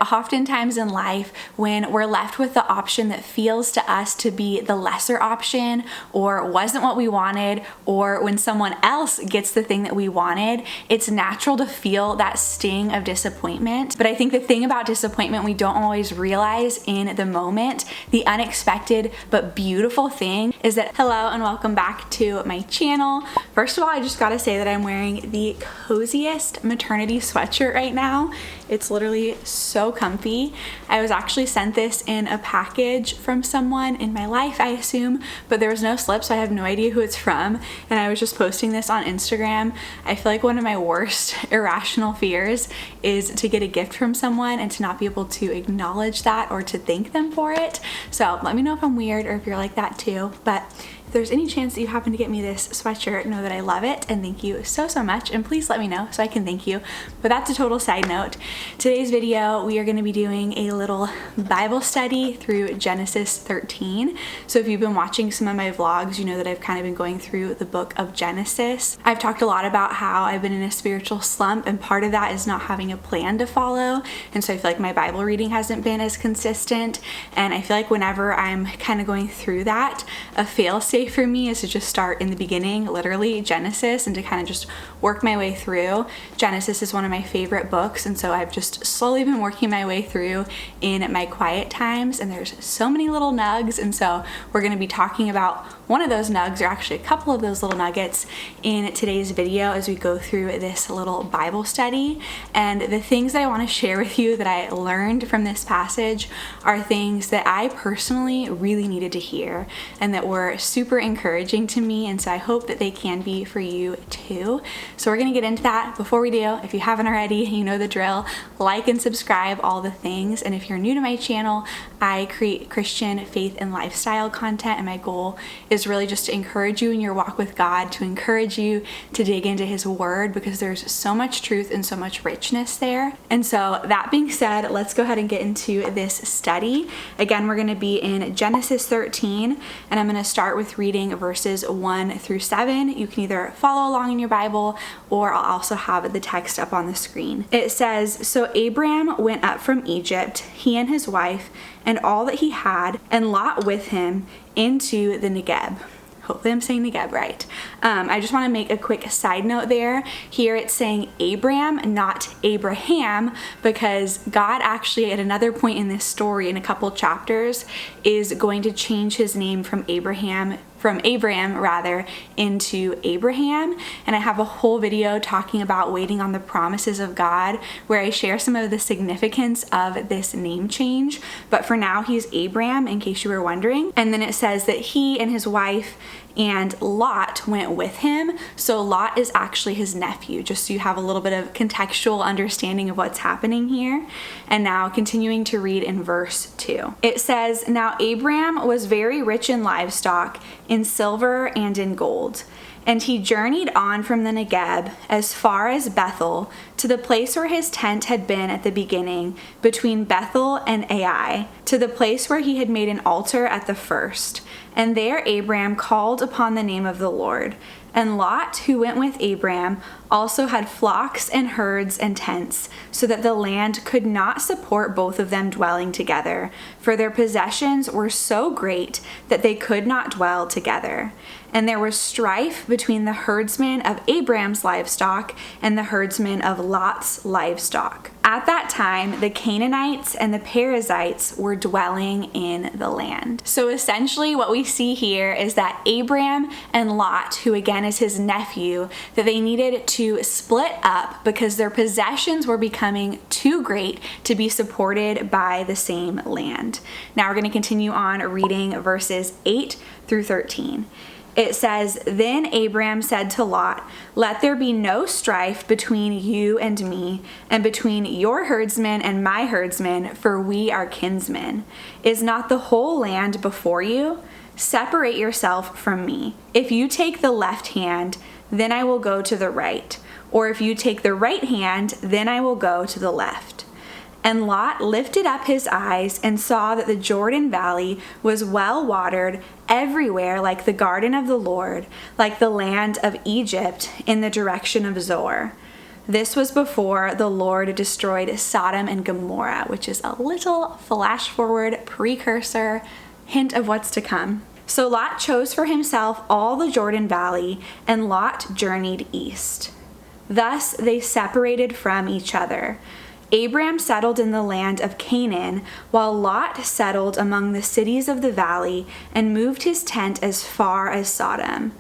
Oftentimes in life, when we're left with the option that feels to us to be the lesser option or wasn't what we wanted, or when someone else gets the thing that we wanted, it's natural to feel that sting of disappointment. But I think the thing about disappointment we don't always realize in the moment, the unexpected but beautiful thing is that, hello and welcome back to my channel. First of all, I just gotta say that I'm wearing the coziest maternity sweatshirt right now. It's literally so comfy. I was actually sent this in a package from someone in my life, I assume, but there was no slip, so I have no idea who it's from, and I was just posting this on Instagram. I feel like one of my worst irrational fears is to get a gift from someone and to not be able to acknowledge that or to thank them for it. So let me know if I'm weird or if you're like that too, but if there's any chance that you happen to get me this sweatshirt, know that I love it and thank you so much, and please let me know so I can thank you. But that's a total side note. Today's video, we are going to be doing a little Bible study through Genesis 13. So if you've been watching some of my vlogs, you know that I've kind of been going through the book of Genesis. I've talked a lot about how I've been in a spiritual slump, and part of that is not having a plan to follow, and so I feel like my Bible reading hasn't been as consistent, and I feel like whenever I'm kind of going through that, a fail-safe for me is to just start in the beginning, literally Genesis, and to kind of just work my way through. Genesis is one of my favorite books, and so I've just slowly been working my way through in my quiet times, and there's so many little nugs, and so we're going to be talking about one of those nugs, or actually a couple of those little nuggets, in today's video as we go through this little Bible study. And the things that I want to share with you that I learned from this passage are things that I personally really needed to hear and that were super encouraging to me, and so I hope that they can be for you too. So we're going to get into that. Before we do, if you haven't already, you know the drill. Like and subscribe, all the things. And if you're new to my channel, I create Christian faith and lifestyle content, and my goal is really just to encourage you in your walk with God, to encourage you to dig into His Word, because there's so much truth and so much richness there. And so that being said, let's go ahead and get into this study. Again, we're going to be in Genesis 13, and I'm going to start with reading verses 1 through 7. You can either follow along in your Bible, or I'll also have the text up on the screen. It says, "So Abram went up from Egypt, he and his wife, and all that he had, and Lot with him, into the Negeb." Hopefully I'm saying Negeb right. I just want to make a quick side note there. Here it's saying Abram, not Abraham, because God actually at another point in this story, in a couple chapters, is going to change his name from Abram into Abraham. And I have a whole video talking about waiting on the promises of God, where I share some of the significance of this name change. But for now, he's Abram, in case you were wondering. And then it says that he and his wife and Lot went with him. So Lot is actually his nephew, just so you have a little bit of contextual understanding of what's happening here. And now continuing to read in verse 2. It says, "Now Abram was very rich in livestock, in silver and in gold. And he journeyed on from the Negeb as far as Bethel, to the place where his tent had been at the beginning, between Bethel and Ai, to the place where he had made an altar at the first. And there Abram called upon the name of the Lord. And Lot, who went with Abram, also had flocks and herds and tents, so that the land could not support both of them dwelling together, for their possessions were so great that they could not dwell together. And there was strife between the herdsmen of Abram's livestock and the herdsmen of Lot's livestock. At that time, the Canaanites and the Perizzites were dwelling in the land." So essentially what we see here is that Abram and Lot, who again is his nephew, that they needed to split up because their possessions were becoming too great to be supported by the same land. Now we're going to continue on reading verses 8 through 13. It says, "Then Abram said to Lot, 'Let there be no strife between you and me, and between your herdsmen and my herdsmen, for we are kinsmen. Is not the whole land before you? Separate yourself from me. If you take the left hand, then I will go to the right. Or if you take the right hand, then I will go to the left.' And Lot lifted up his eyes and saw that the Jordan Valley was well watered everywhere, like the garden of the Lord, like the land of Egypt in the direction of Zoar. This was before the Lord destroyed Sodom and Gomorrah, which is a little flash forward precursor hint of what's to come. So Lot chose for himself all the Jordan Valley, and Lot journeyed east. Thus they separated from each other. Abram settled in the land of Canaan, while Lot settled among the cities of the valley and moved his tent as far as Sodom.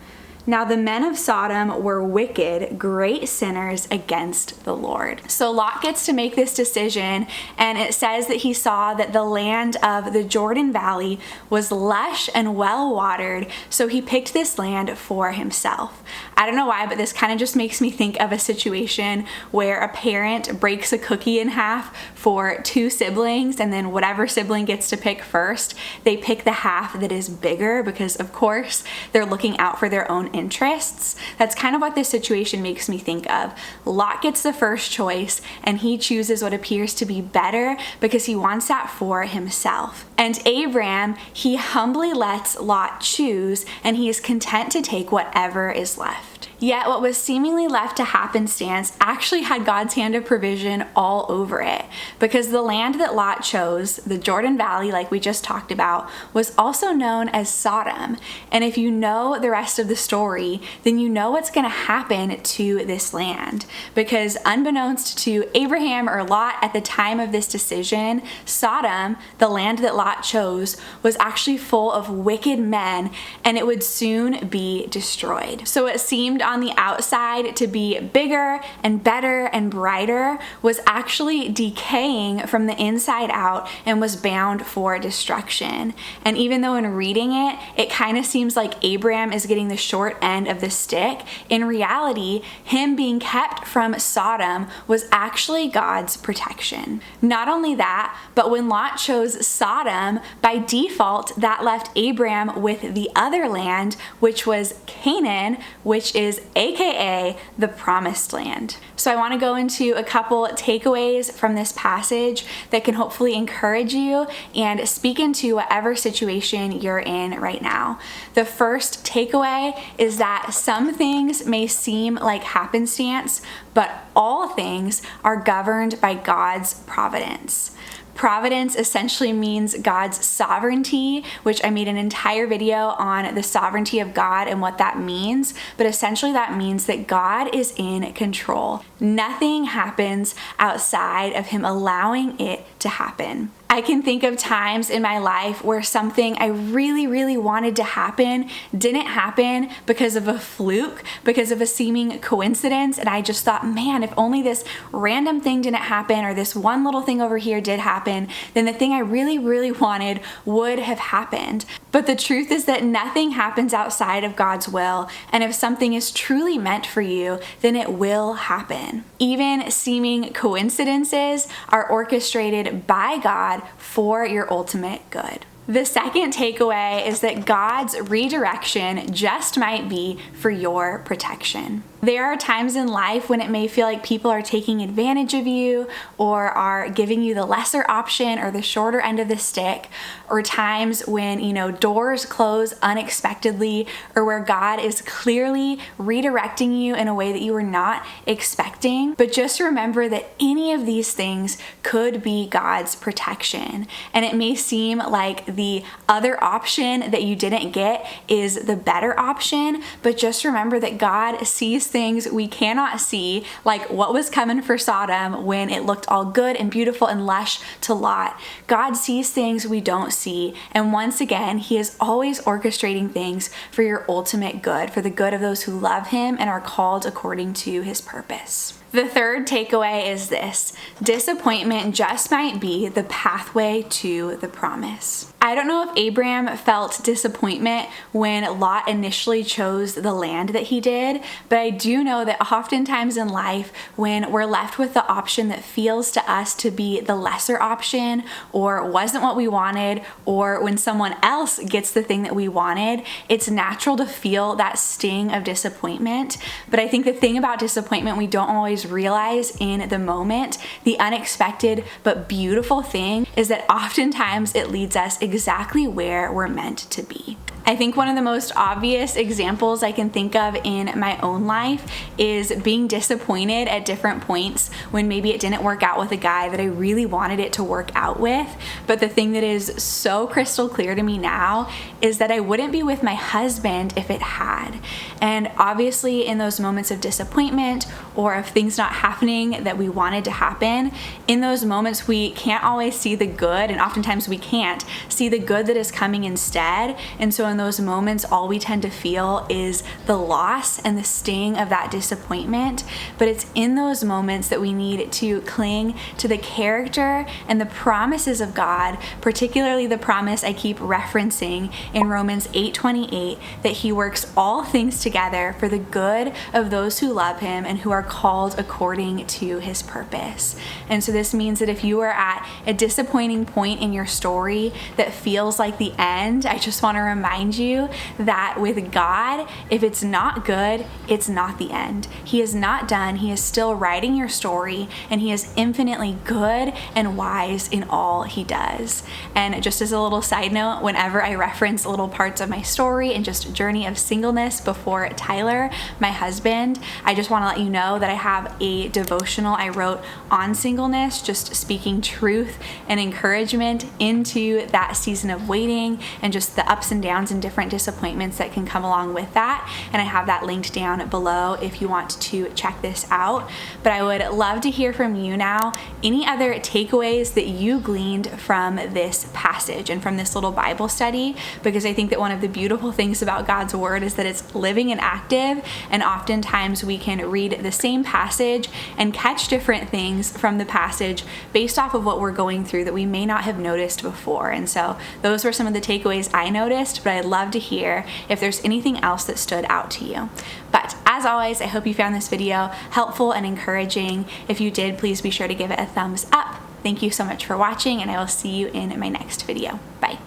Now the men of Sodom were wicked, great sinners against the Lord. So Lot gets to make this decision, and it says that he saw that the land of the Jordan Valley was lush and well watered, so he picked this land for himself. I don't know why, but this kind of just makes me think of a situation where a parent breaks a cookie in half for two siblings, and then whatever sibling gets to pick first, they pick the half that is bigger because, of course, they're looking out for their own interests. That's kind of what this situation makes me think of. Lot gets the first choice, and he chooses what appears to be better because he wants that for himself. And Abram, he humbly lets Lot choose, and he is content to take whatever is left. Yet what was seemingly left to happenstance actually had God's hand of provision all over it, because the land that Lot chose, the Jordan Valley like we just talked about, was also known as Sodom. And if you know the rest of the story, then you know what's going to happen to this land. Because unbeknownst to Abraham or Lot at the time of this decision, Sodom, the land that Lot chose, was actually full of wicked men, and it would soon be destroyed. So it seemed on the outside to be bigger and better and brighter was actually decaying from the inside out and was bound for destruction. And even though in reading it, it kind of seems like Abram is getting the short end of the stick, in reality, him being kept from Sodom was actually God's protection. Not only that, but when Lot chose Sodom, by default, that left Abram with the other land, which was Canaan, which is AKA the promised land. So I want to go into a couple takeaways from this passage that can hopefully encourage you and speak into whatever situation you're in right now. The first takeaway is that some things may seem like happenstance, but all things are governed by God's providence. Providence essentially means God's sovereignty, which I made an entire video on the sovereignty of God and what that means, but essentially that means that God is in control. Nothing happens outside of Him allowing it to happen. I can think of times in my life where something I really, really wanted to happen didn't happen because of a fluke, because of a seeming coincidence, and I just thought, man, if only this random thing didn't happen or this one little thing over here did happen, then the thing I really, really wanted would have happened. But the truth is that nothing happens outside of God's will, and if something is truly meant for you, then it will happen. Even seeming coincidences are orchestrated by God for your ultimate good. The second takeaway is that God's redirection just might be for your protection. There are times in life when it may feel like people are taking advantage of you or are giving you the lesser option or the shorter end of the stick, or times when, doors close unexpectedly, or where God is clearly redirecting you in a way that you were not expecting. But just remember that any of these things could be God's protection. And it may seem like the other option that you didn't get is the better option, but just remember that God sees things we cannot see, like what was coming for Sodom when it looked all good and beautiful and lush to Lot. God sees things we don't see, and once again, He is always orchestrating things for your ultimate good, for the good of those who love Him and are called according to His purpose. The third takeaway is this: disappointment just might be the pathway to the promise. I don't know if Abram felt disappointment when Lot initially chose the land that he did, but I do know that oftentimes in life, when we're left with the option that feels to us to be the lesser option, or wasn't what we wanted, or when someone else gets the thing that we wanted, it's natural to feel that sting of disappointment. But I think the thing about disappointment we don't always realize in the moment, the unexpected but beautiful thing, is that oftentimes it leads us exactly where we're meant to be. I think one of the most obvious examples I can think of in my own life is being disappointed at different points when maybe it didn't work out with a guy that I really wanted it to work out with. But the thing that is so crystal clear to me now is that I wouldn't be with my husband if it had. And obviously in those moments of disappointment or of things not happening that we wanted to happen, in those moments we can't always see the good, and oftentimes we can't see the good that is coming instead. And so in those moments, all we tend to feel is the loss and the sting of that disappointment. But it's in those moments that we need to cling to the character and the promises of God, particularly the promise I keep referencing in Romans 8:28, that He works all things together for the good of those who love Him and who are called according to His purpose. And so this means that if you are at a disappointing point in your story that feels like the end, I just want to remind you that with God, if it's not good, it's not the end. He is not done. He is still writing your story, and He is infinitely good and wise in all He does. And just as a little side note, whenever I reference little parts of my story and just journey of singleness before Tyler, my husband, I just want to let you know that I have a devotional I wrote on singleness, just speaking truth and encouragement into that season of waiting and just the ups and downs and different disappointments that can come along with that. And I have that linked down below if you want to check this out. But I would love to hear from you now. Any other takeaways that you gleaned from this passage and from this little Bible study? Because I think that one of the beautiful things about God's Word is that it's living and active, and oftentimes we can read the same passage and catch different things from the passage based off of what we're going through that we may not have noticed before. And so those were some of the takeaways I noticed, but I'd love to hear if there's anything else that stood out to you. But as always, I hope you found this video helpful and encouraging. If you did, please be sure to give it a thumbs up. Thank you so much for watching, and I will see you in my next video. Bye.